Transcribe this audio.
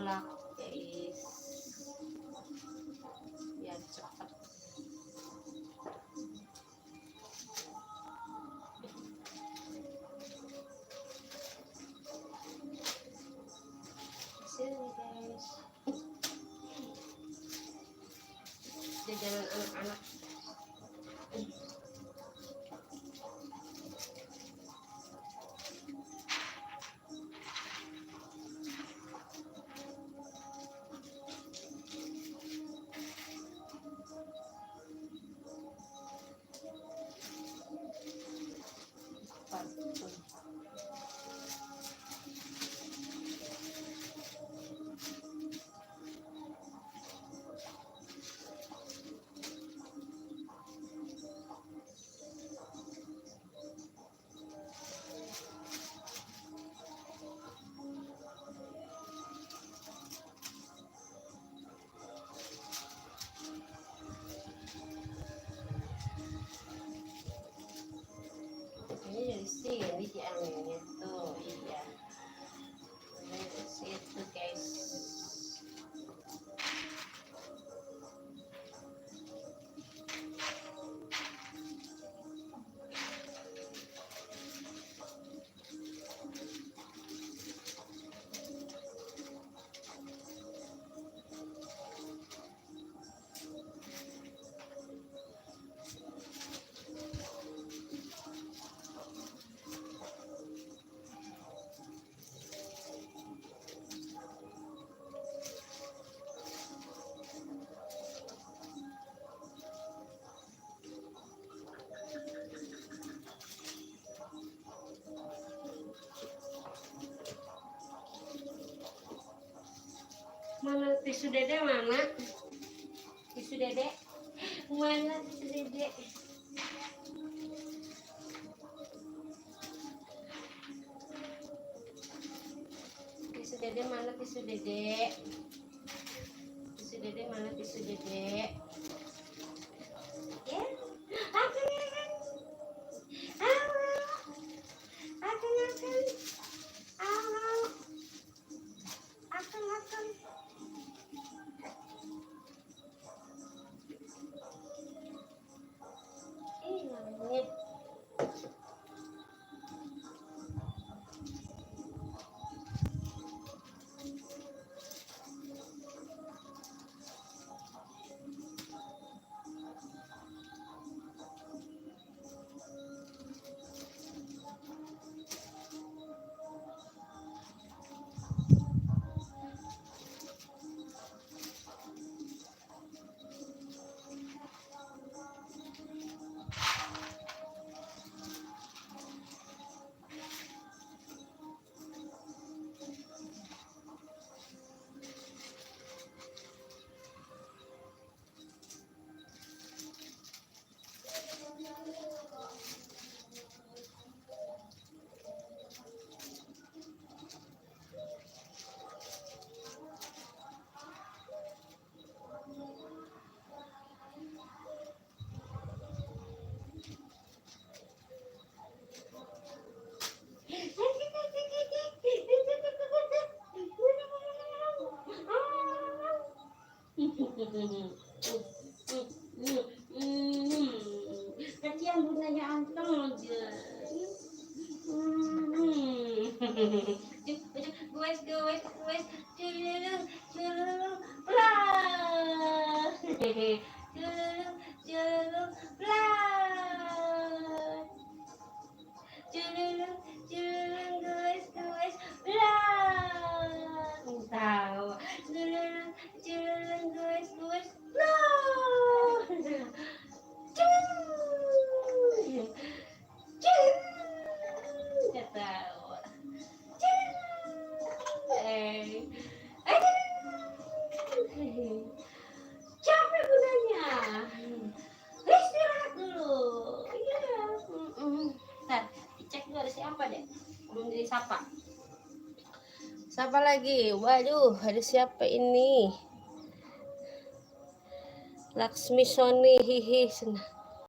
kolak guys, biar cepat. Sini guys, jajanan anak-anak. Ini dari sini diambilnya tuh, iya. Dari situ guys. Mana tisu dede mana? Tisu dede? Mana tisu dede? Tisu dede mana tisu dede? Tisu dede mana tisu dede? Ya, aku makan. Aku makan. Aku makan. Namanya kasihan bundanya Antong aja. Guys, capek gunanya, istirahat dulu. Iya. Ntar dicek dulu ada siapa deh, belum disapa. Siapa lagi? Waduh, ada siapa ini? Laksmi Sony, hihi.